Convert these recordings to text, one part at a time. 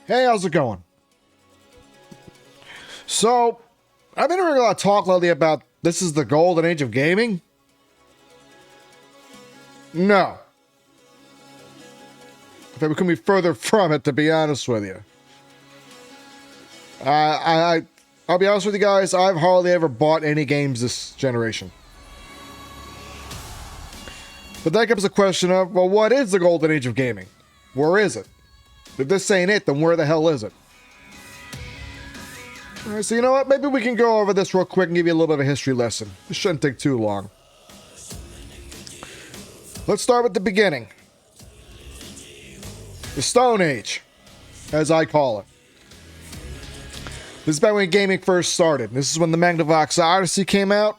Hey, how's it going? So, I've been hearing a lot of talk lately about this is the golden age of gaming. No. In fact, we couldn't be further from it, to be honest with you. I'll be honest with you guys, I've hardly ever bought any games this generation. But that comes the question of, well, what is the golden age of gaming? Where is it? If this ain't it, then where the hell is it? All right, so you know what? Maybe we can go over this real quick and give you a little bit of a history lesson. It shouldn't take too long. Let's start with the beginning. The Stone Age, as I call it. This is back when gaming first started. This is when the Magnavox Odyssey came out,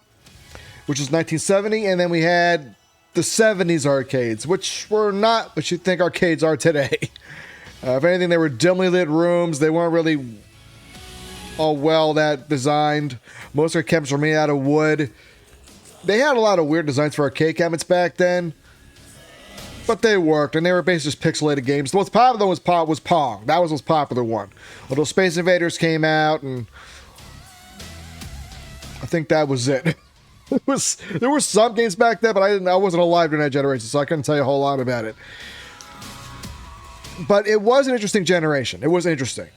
which was 1970, and then we had the 70s arcades, which were not what you think arcades are today. If anything, they were dimly lit rooms. They weren't really all well that designed. Most arcades were made out of wood. They had a lot of weird designs for arcade cabinets back then, but they worked, and they were basically just pixelated games. The most popular one was Pong. That was the most popular one. Although Space Invaders came out, and I think that was it. There were some games back then, but I wasn't alive during that generation, so I couldn't tell you a whole lot about it. But it was an interesting generation. It was interesting.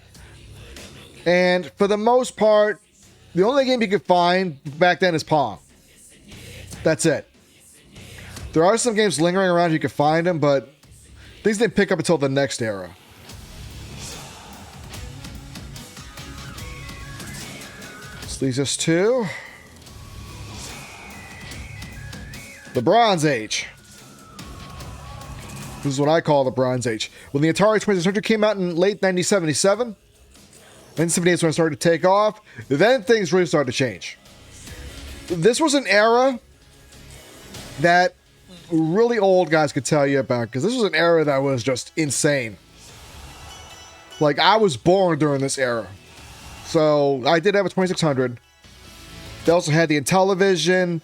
And for the most part, the only game you could find back then is Pong. That's it. There are some games lingering around, you could find them, but things didn't pick up until the next era. This leads us to the Bronze Age. This is what I call the Bronze Age. When the Atari 2600 came out in late 1977, 1978 is when it started to take off, then things really started to change. This was an era that really old guys could tell you about, because this was an era that was just insane. Like, I was born during this era. So, I did have a 2600. They also had the Intellivision.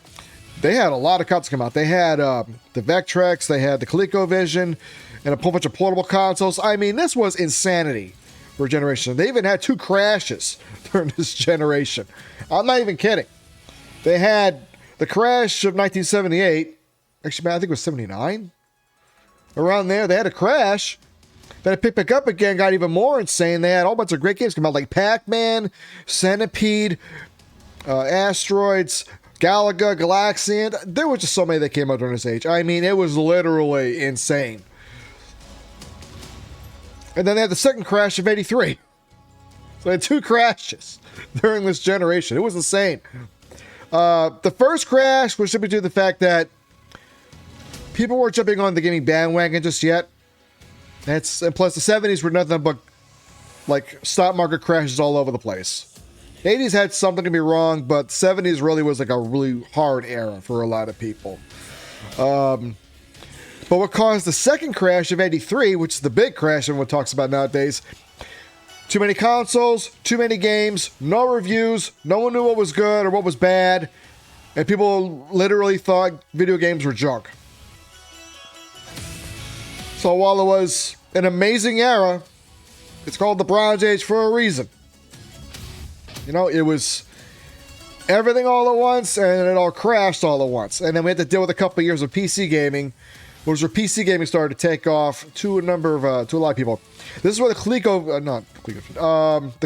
They had a lot of consoles come out. They had the Vectrex, they had the ColecoVision, and a whole bunch of portable consoles. I mean, this was insanity for a generation. They even had 2 crashes during this generation. I'm not even kidding. They had the crash of 1978. Actually, I think it was 79. Around there, they had a crash. Then it picked back up again, got even more insane. They had a whole bunch of great games come out, like Pac-Man, Centipede, Asteroids, Galaga, Galaxian. There were just so many that came out during this age. I mean, it was literally insane. And then they had the second crash of 83. So they had 2 crashes during this generation. It was insane. The first crash was simply due to the fact that people weren't jumping on the gaming bandwagon just yet. And plus, the 70s were nothing but like stock market crashes all over the place. 80s had something to be wrong, but 70s really was like a really hard era for a lot of people. But what caused the second crash of 83, which is the big crash everyone talks about nowadays, too many consoles, too many games, no reviews, no one knew what was good or what was bad, and people literally thought video games were junk. So while it was an amazing era, it's called the Bronze Age for a reason. You know, it was everything all at once, and it all crashed all at once. And then we had to deal with a couple of years of PC gaming, which where PC gaming started to take off to a lot of people. This is where the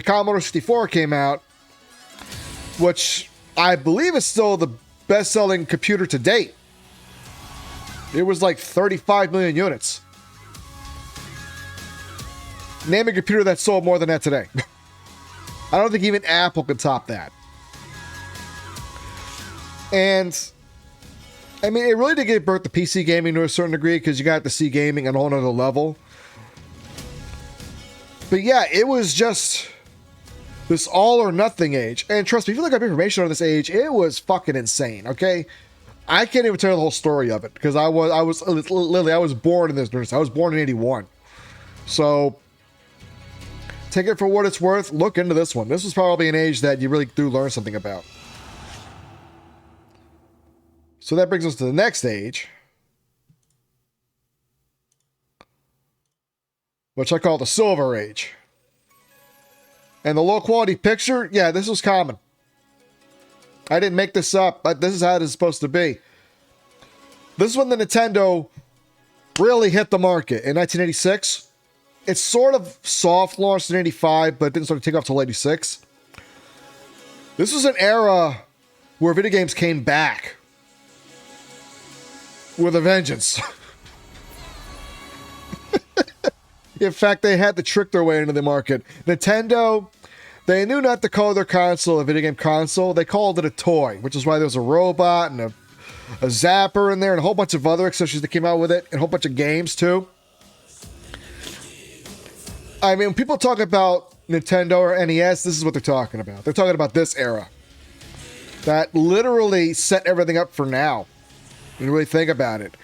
Commodore 64 came out, which I believe is still the best-selling computer to date. It was like 35 million units. Name a computer that sold more than that today. I don't think even Apple could top that. And, I mean, it really did give birth to PC gaming to a certain degree, because you got to see gaming at a whole nother level. But yeah, it was just this all or nothing age. And trust me, if you look up information on this age, it was fucking insane, okay? I can't even tell you the whole story of it, because I was born in this. I was born in 81. So take it for what it's worth. Look into this one. This was probably an age that you really do learn something about. So that brings us to the next age, which I call the Silver Age. And the low quality picture, yeah, this was common. I didn't make this up, but this is how it is supposed to be. This is when the Nintendo really hit the market in 1986. It's sort of soft launched in 85, but it didn't start to take off till 86. This was an era where video games came back with a vengeance. In fact, they had to trick their way into the market. Nintendo, they knew not to call their console a video game console. They called it a toy, which is why there was a robot and a zapper in there and a whole bunch of other accessories that came out with it and a whole bunch of games, too. I mean, when people talk about Nintendo or NES, this is what they're talking about. They're talking about this era. That literally set everything up for now. When you really think about it.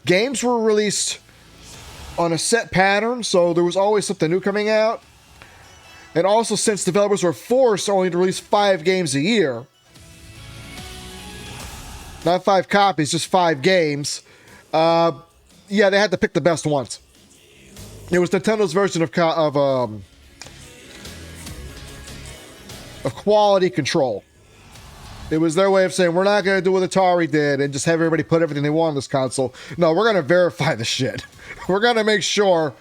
Games were released on a set pattern, so there was always something new coming out. And also, since developers were forced only to release 5 games a year, not 5 copies, just 5 games, yeah, they had to pick the best ones. It was Nintendo's version of quality control. It was their way of saying, we're not going to do what Atari did and just have everybody put everything they want on this console. No, we're going to verify the shit. We're going to make sure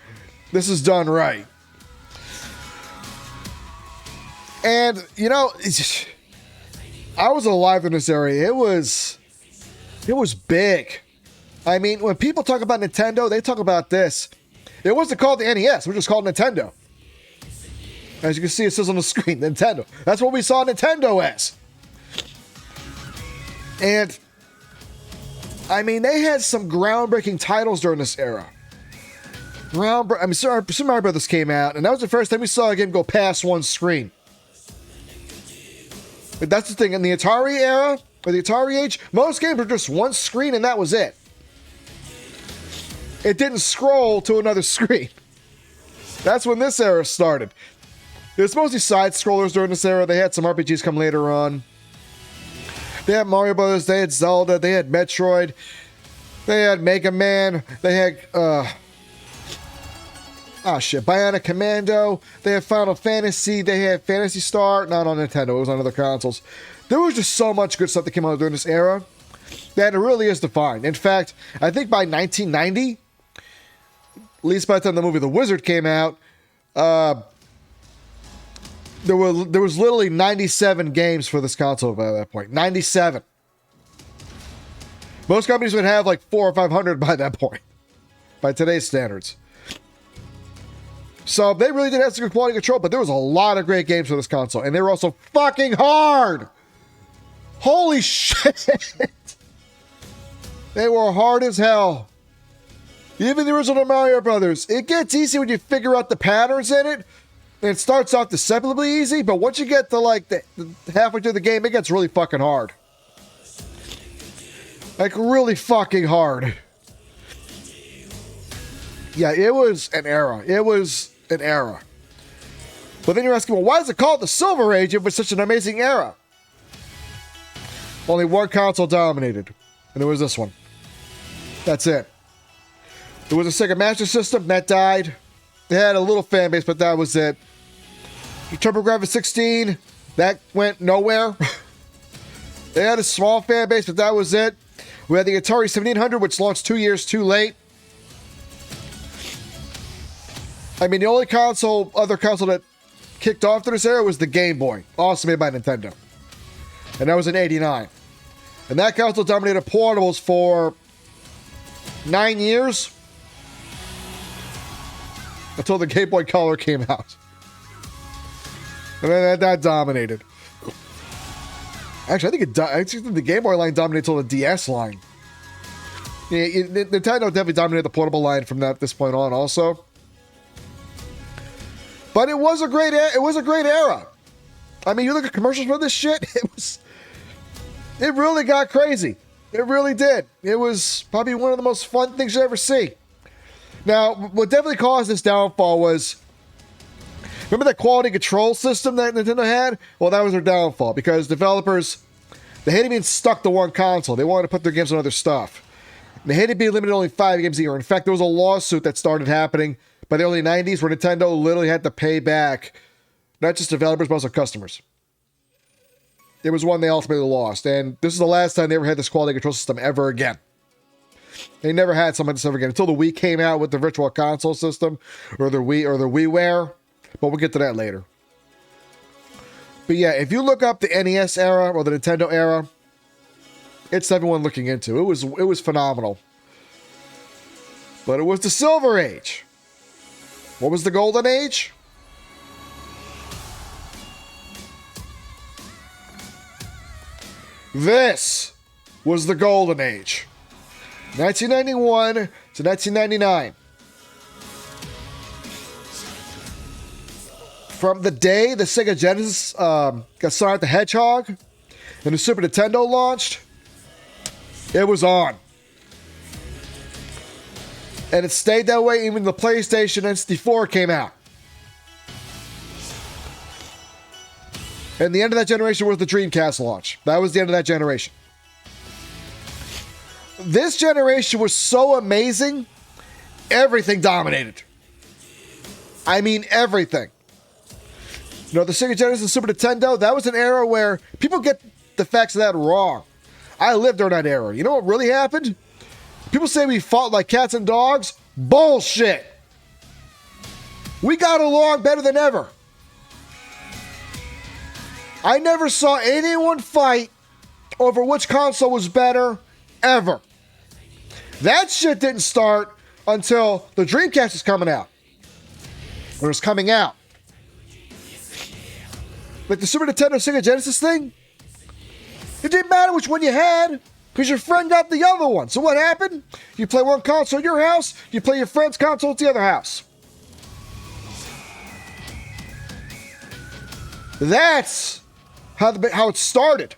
this is done right. And, you know, I was alive in this area. It was big. I mean, when people talk about Nintendo, they talk about this. It wasn't called the NES. It was just called Nintendo. As you can see, it says on the screen, Nintendo. That's what we saw Nintendo as. And, I mean, they had some groundbreaking titles during this era. Super Mario Brothers came out, and that was the first time we saw a game go past one screen. But that's the thing. In the Atari era, or the Atari age, most games were just one screen, and that was it. It didn't scroll to another screen. That's when this era started. It was mostly side-scrollers during this era. They had some RPGs come later on. They had Mario Brothers, they had Zelda, they had Metroid, they had Mega Man, they had, Bionic Commando, they had Final Fantasy, they had Phantasy Star, not on Nintendo, it was on other consoles. There was just so much good stuff that came out during this era that it really is defined. In fact, I think by 1990, at least by the time the movie The Wizard came out, there was literally 97 games for this console by that point. 97. Most companies would have like 400 or 500 by that point, by today's standards. So they really did have some good quality control, but there was a lot of great games for this console, and they were also fucking hard. Holy shit. They were hard as hell. Even the original Mario Brothers. It gets easy when you figure out the patterns in it. It starts off deceptively easy, but once you get to like the halfway through the game, it gets really fucking hard. Like really fucking hard. Yeah, it was an era. It was an era. But then you're asking, well, why is it called the Silver Age if it's such an amazing era? Only one console dominated, and it was this one. That's it. There was a Sega Master System that died. They had a little fan base, but that was it. The TurboGrafx 16, that went nowhere. They had a small fan base, but that was it. We had the Atari 7800, which launched 2 years too late. I mean, the only other console that kicked off to this era was the Game Boy, also made by Nintendo. And that was in 89. And that console dominated portables for 9 years. Until the Game Boy Color came out. And then that dominated. Actually, I think the Game Boy line dominated until the DS line. Yeah, Nintendo definitely dominated the portable line from this point on also. But it was a great era. I mean, you look at commercials for this shit, it really got crazy. It really did. It was probably one of the most fun things you ever see. Now, what definitely caused this downfall was, remember that quality control system that Nintendo had? Well, that was their downfall because developers, they hated being stuck to one console. They wanted to put their games on other stuff. They hated being limited to only 5 games a year. In fact, there was a lawsuit that started happening by the early 90s where Nintendo literally had to pay back not just developers, but also customers. It was one they ultimately lost, and this is the last time they ever had this quality control system ever again. They never had something like this ever again until the Wii came out with the Virtual Console system, or the WiiWare, but we'll get to that later. But yeah, if you look up the NES era or the Nintendo era, it's everyone looking into. It was phenomenal. But it was the Silver Age. What was the Golden Age? This was the Golden Age. 1991 to 1999. From the day the Sega Genesis got Sonic the Hedgehog and the Super Nintendo launched, it was on. And it stayed that way even the PlayStation N64 came out. And the end of that generation was the Dreamcast launch. That was the end of that generation. This generation was so amazing, everything dominated. I mean, everything. You know, the Sega Genesis and Super Nintendo, that was an era where people get the facts of that wrong. I lived during that era. You know what really happened? People say we fought like cats and dogs. Bullshit. We got along better than ever. I never saw anyone fight over which console was better, ever. That shit didn't start until the Dreamcast was coming out. Or was coming out. Like the Super Nintendo Sega Genesis thing, it didn't matter which one you had, because your friend got the other one. So what happened? You play one console at your house, you play your friend's console at the other house. That's how it started.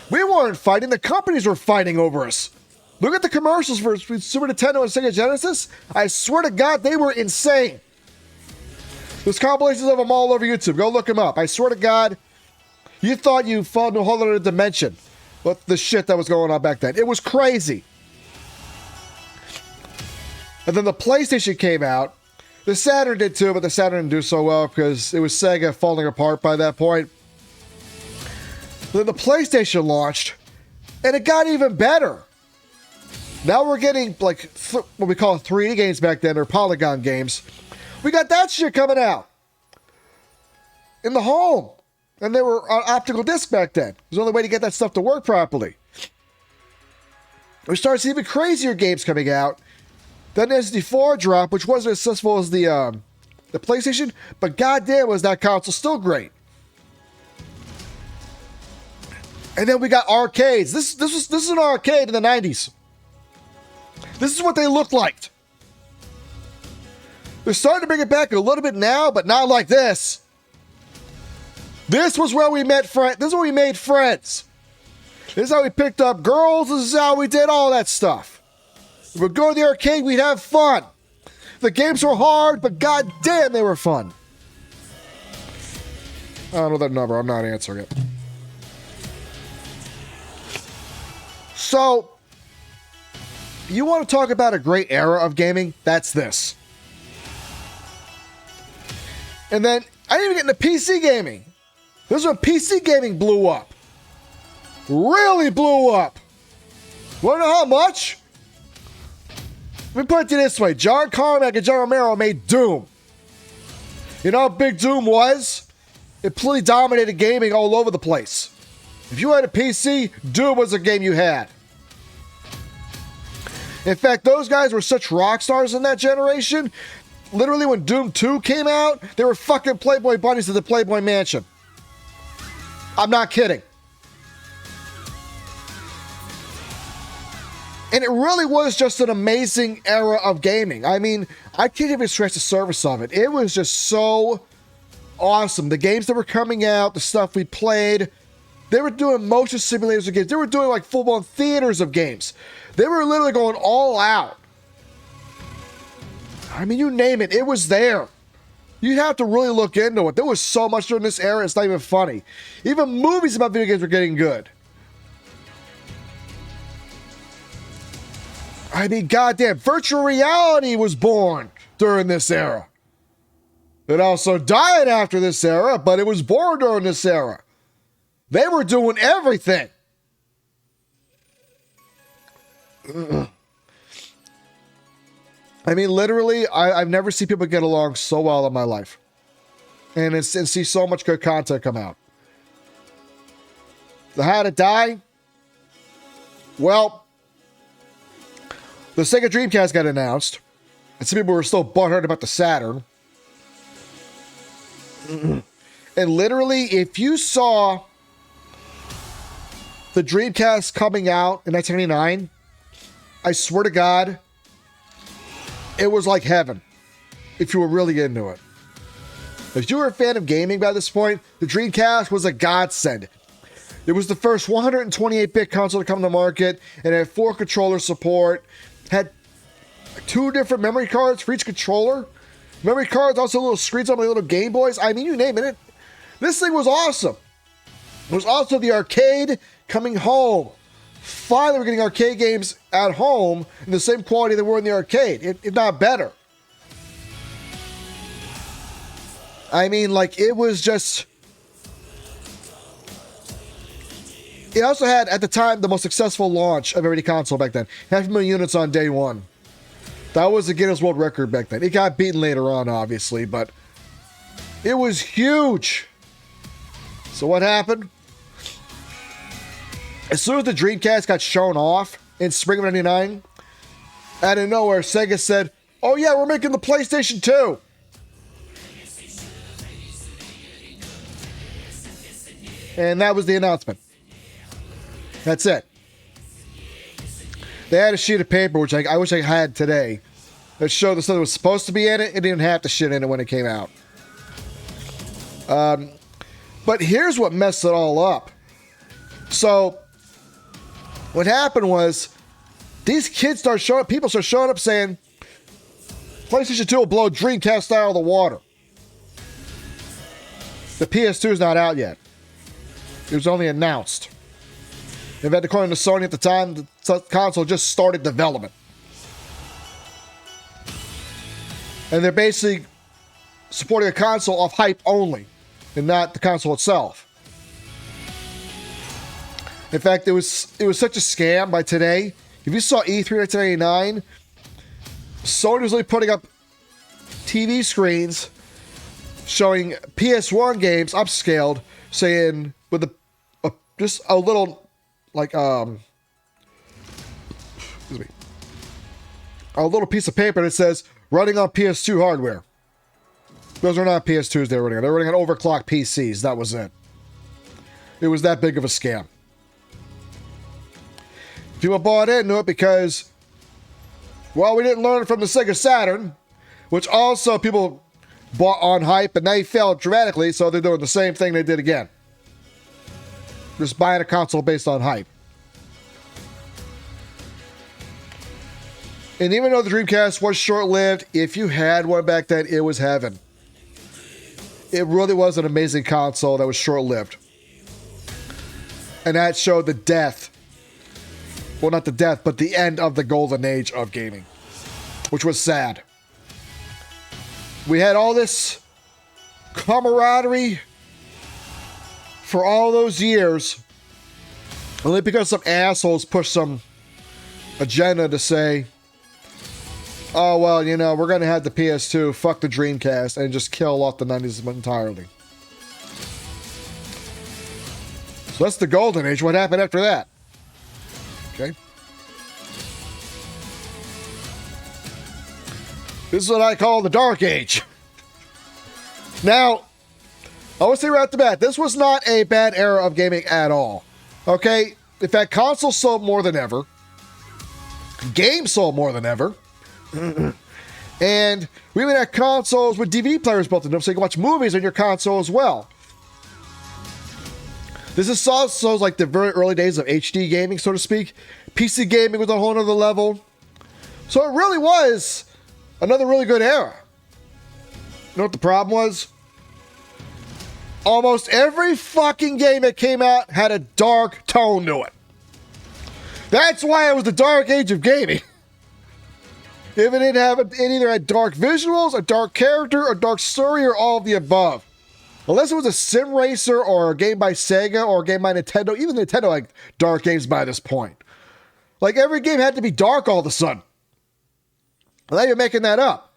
We weren't fighting, the companies were fighting over us. Look at the commercials for Super Nintendo and Sega Genesis. I swear to God, they were insane. There's compilations of them all over YouTube. Go look them up. I swear to God, you thought you fell into a whole other dimension with the shit that was going on back then. It was crazy. And then the PlayStation came out. The Saturn did too, but the Saturn didn't do so well because it was Sega falling apart by that point. Then the PlayStation launched, and it got even better. Now we're getting like what we call 3D games back then, or polygon games. We got that shit coming out in the home. And they were on optical disc back then. It was the only way to get that stuff to work properly. We started seeing even crazier games coming out. Then SD4 dropped, which wasn't as successful as the PlayStation, but goddamn was that console still great. And then we got arcades. This is an arcade in the 90s. This is what they looked like. They're starting to bring it back a little bit now, but not like this. This was where we met friends. This is where we made friends. This is how we picked up girls. This is how we did all that stuff. We'd go to the arcade, we'd have fun. The games were hard, but goddamn, they were fun. I don't know that number. I'm not answering it. So, you want to talk about a great era of gaming? That's this. And then, I didn't even get into PC gaming. This is when PC gaming blew up. Really blew up. Want to know how much? Let me put it this way. John Carmack and John Romero made Doom. You know how big Doom was? It completely dominated gaming all over the place. If you had a PC, Doom was a game you had. In fact, those guys were such rock stars in that generation. Literally, when Doom 2 came out, they were fucking Playboy bunnies at the Playboy Mansion. I'm not kidding. And it really was just an amazing era of gaming. I mean, I can't even stress the surface of it. It was just so awesome. The games that were coming out, the stuff we played, they were doing motion simulators of games. They were doing like full-blown theaters of games. They were literally going all out. I mean, you name it, it was there. You have to really look into it. There was so much during this era, it's not even funny. Even movies about video games were getting good. I mean, goddamn, virtual reality was born during this era. It also died after this era, but it was born during this era. They were doing everything. I mean, literally, I've never seen people get along so well in my life. And see so much good content come out. How to die? Well, the Sega Dreamcast got announced. And some people were still butthurt about the Saturn. And literally, if you saw the Dreamcast coming out in 1999, I swear to God, it was like heaven if you were really into it. If you were a fan of gaming by this point, the Dreamcast was a godsend. It was the first 128-bit console to come to market, and it had 4 controller support, had 2 different memory cards for each controller. Memory cards, also little screens on my little Game Boys. I mean, you name it. This thing was awesome. It was also the arcade coming home. Finally, we're getting arcade games at home in the same quality they were in the arcade, if not better. I mean, like, it was just... It also had, at the time, the most successful launch of every console back then. 500,000 units on day one. That was the Guinness World Record back then. It got beaten later on, obviously, but it was huge. So what happened? As soon as the Dreamcast got shown off in spring of 99, out of nowhere, Sega said, "Oh yeah, we're making the PlayStation 2. And that was the announcement. That's it. They had a sheet of paper, which I wish I had today, that showed the stuff that was supposed to be in it. It didn't have the shit in it when it came out. But here's what messed it all up. So, what happened was, these kids people start showing up saying, PlayStation 2 will blow Dreamcast out of the water. The PS2 is not out yet. It was only announced. In fact, according to Sony at the time, the console just started development. And they're basically supporting a console off hype only, and not the console itself. In fact, it was such a scam by today. If you saw E3 1999, Sony was really putting up TV screens showing PS1 games upscaled, saying with just a little like excuse me, a little piece of paper that says running on PS2 hardware. Those are not PS2s they were running on. They were running on overclocked PCs. That was it. It was that big of a scam. People bought into it because, well, we didn't learn from the Sega Saturn, which also people bought on hype, and they failed dramatically, so they're doing the same thing they did again. Just buying a console based on hype. And even though the Dreamcast was short-lived, if you had one back then, it was heaven. It really was an amazing console that was short-lived. And that showed the death. Well, not the death, but the end of the golden age of gaming. Which was sad. We had all this camaraderie for all those years, only because some assholes pushed some agenda to say, oh, well, you know, we're going to have the PS2, fuck the Dreamcast, and just kill off the 90s entirely. So that's the golden age. What happened after that? Okay. This is what I call the dark age. Now, I want to say right off the bat, this was not a bad era of gaming at all. Okay? In fact, consoles sold more than ever. Games sold more than ever. And we even had consoles with DVD players built into them, so you can watch movies on your console as well. This is also like the very early days of HD gaming, so to speak. PC gaming was a whole other level. So it really was another really good era. You know what the problem was? Almost every fucking game that came out had a dark tone to it. That's why it was the dark age of gaming. If it didn't have it either had dark visuals, a dark character, a dark story, or all of the above. Unless it was a sim racer or a game by Sega or a game by Nintendo. Even Nintendo like dark games by this point. Like every game had to be dark all of a sudden. Now you're making that up.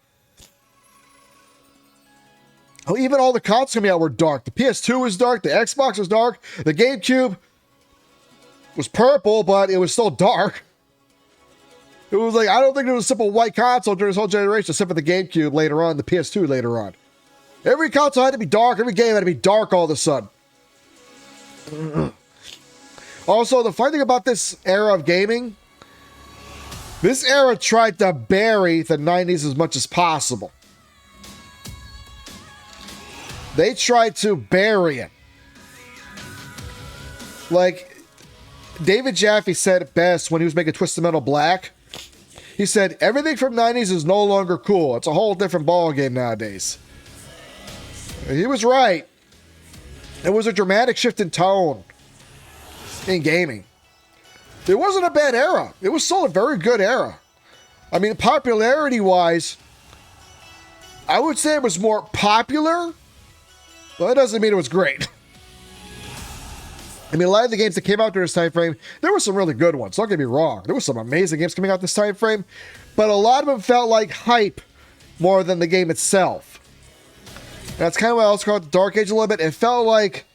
Oh, even all the consoles coming out were dark. The PS2 was dark. The Xbox was dark. The GameCube was purple, but it was still dark. It was like, I don't think there was a simple white console during this whole generation, except for the GameCube later on, the PS2 later on. Every console had to be dark. Every game had to be dark all of a sudden. Also, the funny thing about this era of gaming, this era tried to bury the 90s as much as possible. They tried to bury it. Like, David Jaffe said it best when he was making Twisted Metal Black. He said, everything from 90s is no longer cool. It's a whole different ballgame nowadays. He was right. It was a dramatic shift in tone in gaming. It wasn't a bad era. It was still a very good era. I mean, popularity-wise, I would say it was more popular. Well, that doesn't mean it was great. I mean, a lot of the games that came out during this time frame, there were some really good ones. Don't get me wrong. There were some amazing games coming out this time frame, but a lot of them felt like hype more than the game itself. And that's kind of why I also call it the Dark Age a little bit. It felt like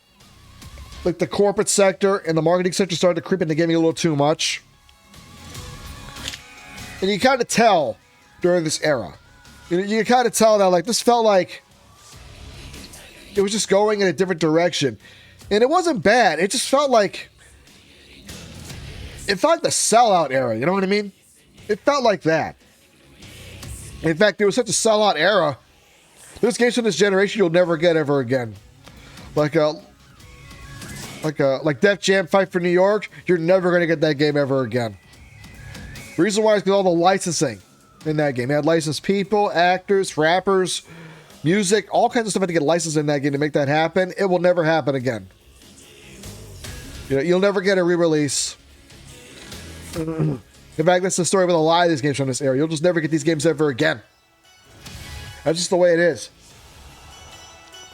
the corporate sector and the marketing sector started to creep into gaming a little too much. And you kind of tell during this era. You kind of tell that like this felt like it was just going in a different direction. And it wasn't bad. It just felt like the sellout era. You know what I mean? It felt like that. In fact, there was such a sellout era. There's games from this generation you'll never get ever again. Like Def Jam Fight for New York, you're never going to get that game ever again. The reason why is because all the licensing in that game. They had licensed people, actors, rappers, music, all kinds of stuff had to get licensed in that game to make that happen. It will never happen again. You'll never get a re-release. In fact, that's the story with a lot of these games from this era. You'll just never get these games ever again. That's just the way it is.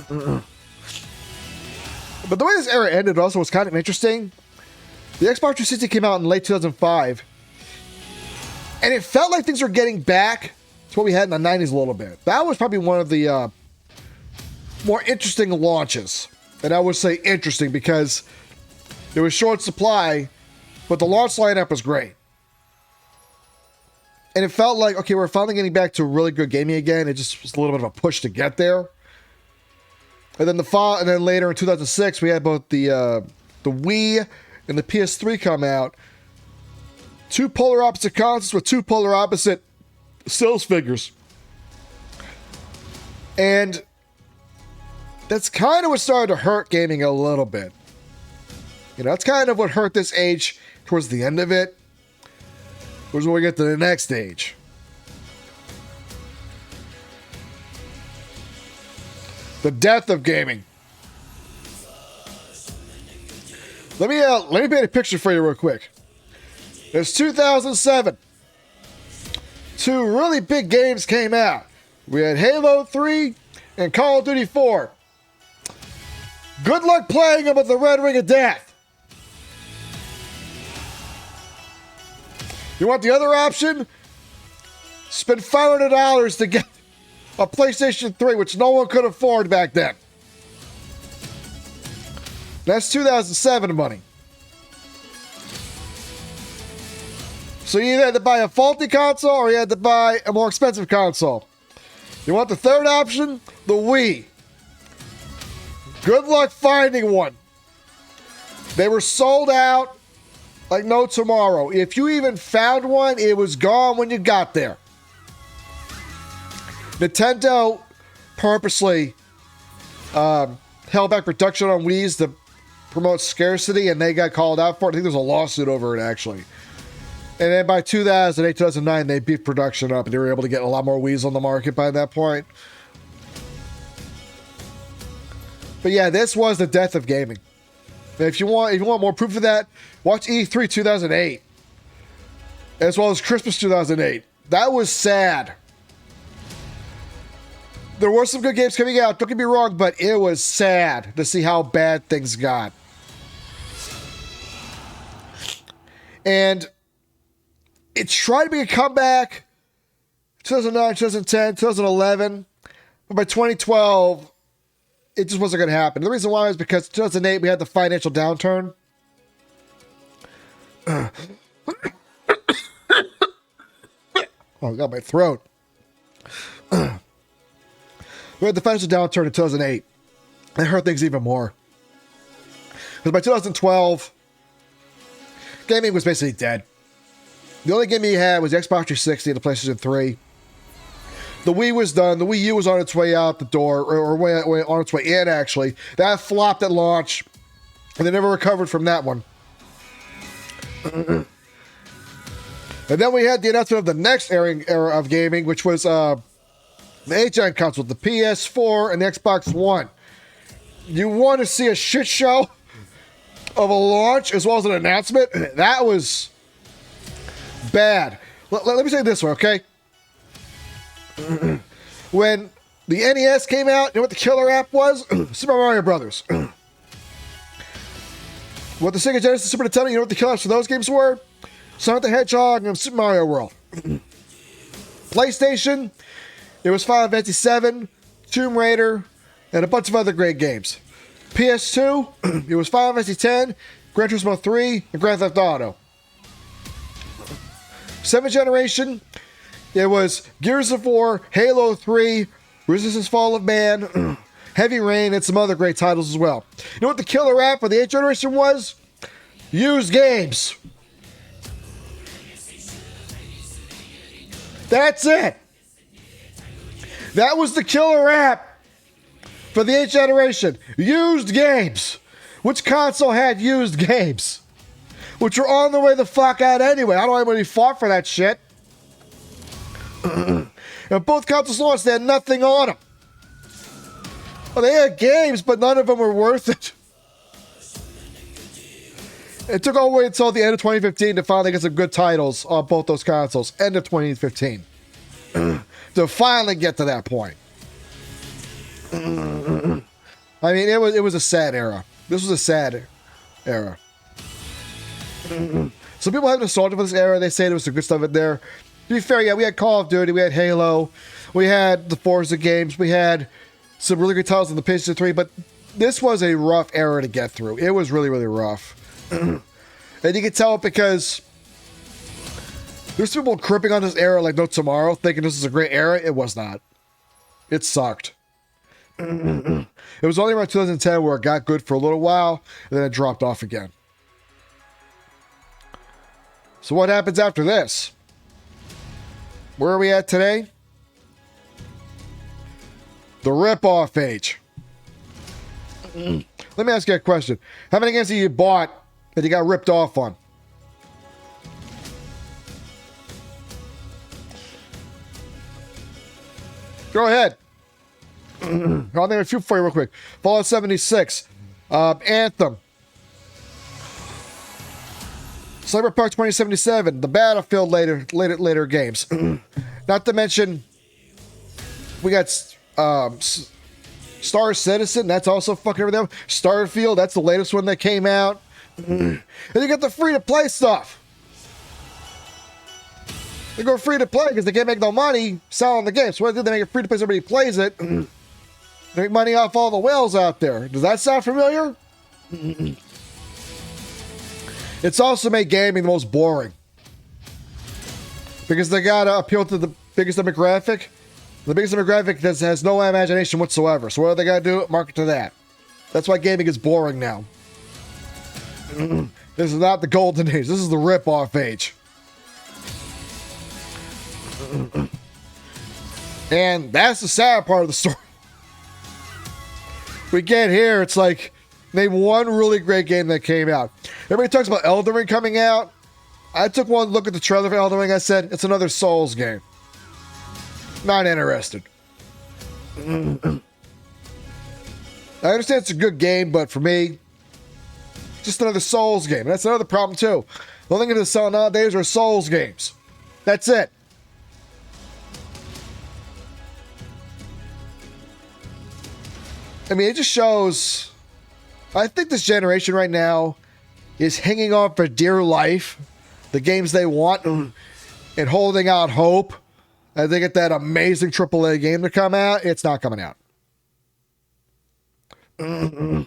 But the way this era ended also was kind of interesting. The Xbox 360 came out in late 2005. And it felt like things were getting back to what we had in the 90s a little bit. That was probably one of the more interesting launches. And I would say interesting because it was short supply, but the launch lineup was great. And it felt like, okay, we're finally getting back to really good gaming again. It just was a little bit of a push to get there. And then later in 2006, we had both the Wii and the PS3 come out. Two polar opposite consoles with two polar opposite sales figures. And that's kind of what started to hurt gaming a little bit. That's kind of what hurt this age towards the end of it. Which is when we get to the next stage. The death of gaming. Let me paint a picture for you real quick. There's 2007. Two really big games came out. We had Halo 3 and Call of Duty 4. Good luck playing them with the Red Ring of Death. You want the other option? Spend $500 to get a PlayStation 3, which no one could afford back then. That's 2007 money. So you either had to buy a faulty console or you had to buy a more expensive console. You want the third option? The Wii. Good luck finding one. They were sold out like no tomorrow. If you even found one, it was gone when you got there. Nintendo purposely held back production on Wii's to promote scarcity, and they got called out for it. I think there's a lawsuit over it, actually. And then by 2008, 2009, they beefed production up, and they were able to get a lot more Wii's on the market by that point. But yeah, this was the death of gaming. And if you want more proof of that, watch E3 2008, as well as Christmas 2008. That was sad. There were some good games coming out, don't get me wrong, but it was sad to see how bad things got. And it tried to be a comeback 2009, 2010, 2011. But by 2012, it just wasn't going to happen. The reason why is because 2008, we had the financial downturn. Oh, I got my throat. We had the financial downturn in 2008. It hurt things even more. Because by 2012, gaming was basically dead. The only game you had was the Xbox 360 and the PlayStation 3. The Wii was done. The Wii U was on its way out the door, or on its way in, actually. That flopped at launch, and they never recovered from that one. And then we had the announcement of the next era of gaming, which was the 8-gen console, the PS4 and the Xbox One. You want to see a shit show of a launch as well as an announcement? That was bad. Let me say this one, okay? When the NES came out, you know what the killer app was? Super Mario Brothers. What the Sega Genesis Super Nintendo, you know what the killer apps for those games were? Sonic the Hedgehog and Super Mario World. PlayStation, it was Final Fantasy VII, Tomb Raider, and a bunch of other great games. PS2, it was Final Fantasy X, Gran Turismo 3, and Grand Theft Auto. 7th generation, it was Gears of War, Halo 3, Resistance Fall of Man, Heavy Rain, and some other great titles as well. You know what the killer app for the 8th generation was? Used games. That's it. That was the killer app for the 8th generation. Used games. Which console had used games? Which were on the way the fuck out anyway. I don't know anybody fought for that shit. And both consoles launched, they had nothing on them. Well, they had games, but none of them were worth it. It took all the way until the end of 2015 to finally get some good titles on both those consoles. End of 2015. To finally get to that point. I mean, it was a sad era. This was a sad era. Some people have nostalgia for this era. They say there was some good stuff in there. To be fair, yeah, we had Call of Duty, we had Halo, we had the Forza games, we had some really good titles on the PlayStation 3, but this was a rough era to get through. It was really, really rough. And you can tell it because there's people cripping on this era like no tomorrow, thinking this is a great era. It was not. It sucked. It was only around 2010 where it got good for a little while, and then it dropped off again. So what happens after this? Where are we at today? The rip-off age. Let me ask you a question. How many games have you bought that you got ripped off on? Go ahead. I'll name a few for you real quick. Fallout 76. Anthem. Cyberpunk 2077, the Battlefield later games. Not to mention, we got Star Citizen, that's also fucking everything. Starfield, that's the latest one that came out. And you get the free-to-play stuff. They go free-to-play because they can't make no money selling the game. So what they do, they make it free-to-play so everybody plays it. They make money off all the whales out there. Does that sound familiar? It's also made gaming the most boring. Because they gotta appeal to the biggest demographic. The biggest demographic has no imagination whatsoever. So what do they gotta do? Market to that. That's why gaming is boring now. This is not the golden age. This is the rip-off age. And that's the sad part of the story. We get here, it's like, name one really great game that came out. Everybody talks about Elden Ring coming out. I took one look at the trailer for Elden Ring. I said, it's another Souls game. Not interested. I understand it's a good game, but for me, just another Souls game. And that's another problem, too. The only thing that's selling nowadays are Souls games. That's it. I mean, it just shows. I think this generation right now is hanging on for dear life the games they want and holding out hope as they get that amazing AAA game to come out. It's not coming out. The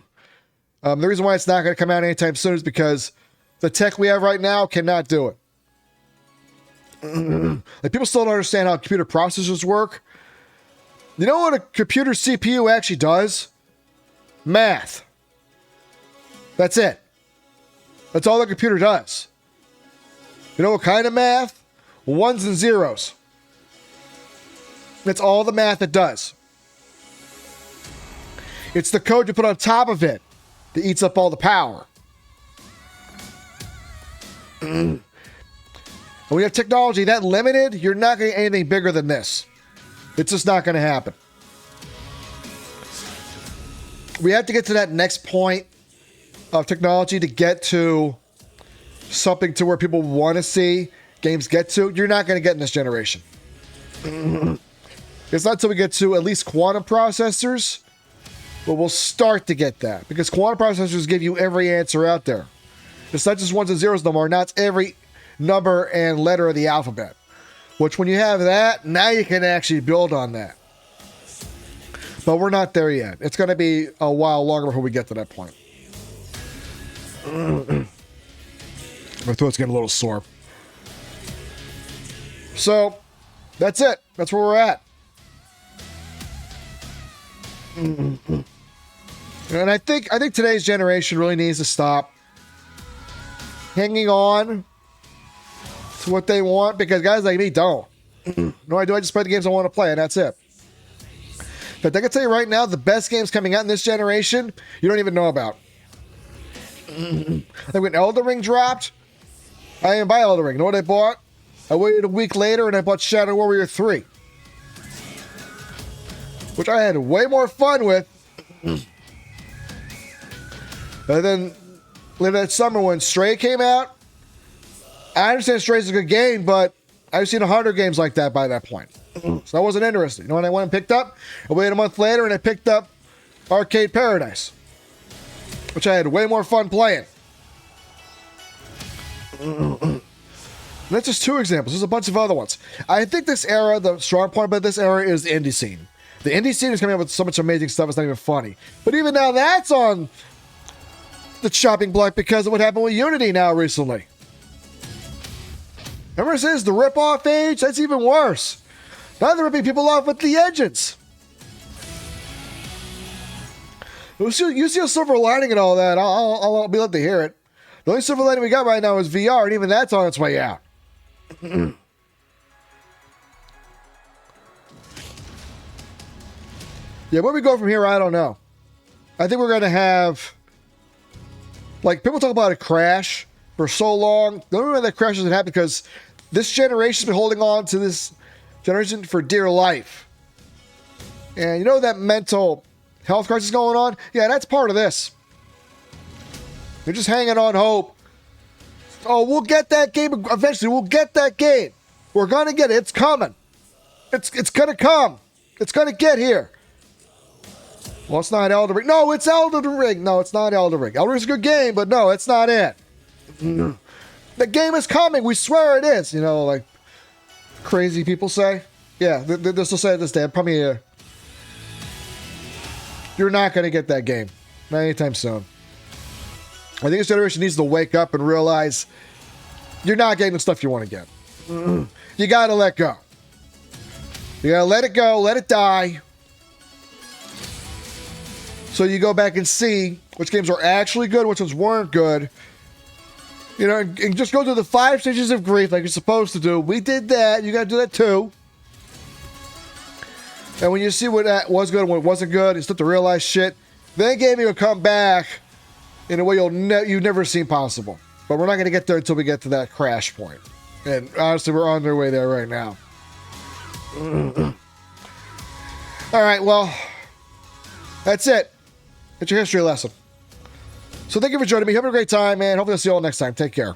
reason why it's not going to come out anytime soon is because the tech we have right now cannot do it. Like, people still don't understand how computer processors work. You know what a computer CPU actually does? Math. That's it. That's all the computer does. You know what kind of math? Ones and zeros. That's all the math it does. It's the code you put on top of it that eats up all the power. And when you have technology that limited, you're not going to get anything bigger than this. It's just not going to happen. We have to get to that next point of technology to get to something to where people want to see games get to. You're not going to get in this generation. It's not until we get to at least quantum processors, but we'll start to get that, because quantum processors give you every answer out there. It's not just ones and zeros no more. Now it's every number and letter of the alphabet, which when you have that, now you can actually build on that. But we're not there yet. It's going to be a while longer before we get to that point. My throat's getting a little sore. So, that's it. That's where we're at. And I think today's generation really needs to stop hanging on to what they want, because guys like me don't. No, I just play the games I want to play, and that's it. But I can tell you right now, the best games coming out in this generation, you don't even know about. Like when Elden Ring dropped, I didn't buy Elden Ring. You know what I bought? I waited a week later and I bought Shadow Warrior 3. Which I had way more fun with. And then later that summer when Stray came out, I understand Stray's a good game, but I've seen 100 games like that by that point. So I wasn't interested. You know what I went and picked up? I waited a month later and I picked up Arcade Paradise, which I had way more fun playing. And that's just two examples. There's a bunch of other ones. I think this era, the strong point about this era is the indie scene. The indie scene is coming up with so much amazing stuff, it's not even funny. But even now, that's on the chopping block because of what happened with Unity now recently. Remember, it says the rip-off age? That's even worse. Now they're ripping people off with the engines. You see a silver lining and all that. I'll be glad to hear it. The only silver lining we got right now is VR, and even that's on its way out. Yeah, where we go from here, I don't know. I think we're going to have... Like, people talk about a crash for so long. The only way that crash doesn't happen because this generation's been holding on to this generation for dear life. And you know that mental health crisis going on? Yeah, that's part of this. They're just hanging on hope. Oh, we'll get that game eventually. We'll get that game. We're going to get it. It's coming. It's going to come. It's going to get here. Well, it's not Elden Ring. No, it's Elden Ring. No, it's not Elden Ring. Elden Ring's a good game, but no, it's not it. The game is coming. We swear it is. You know, like crazy people say. Yeah, they'll still say this day. Probably you're not going to get that game. Not anytime soon. I think this generation needs to wake up and realize you're not getting the stuff you want to get. You got to let go. You got to let it go. Let it die. So you go back and see which games are actually good, which ones weren't good. You know, and just go through the 5 stages of grief like you're supposed to do. We did that. You got to do that too. And when you see what was good and what wasn't good, you start to realize shit. Then game will come back in a way you've never seen possible. But we're not going to get there until we get to that crash point. And honestly, we're on our way there right now. All right, well, that's it. It's your history lesson. So thank you for joining me. Have a great time, man. Hopefully I'll see you all next time. Take care.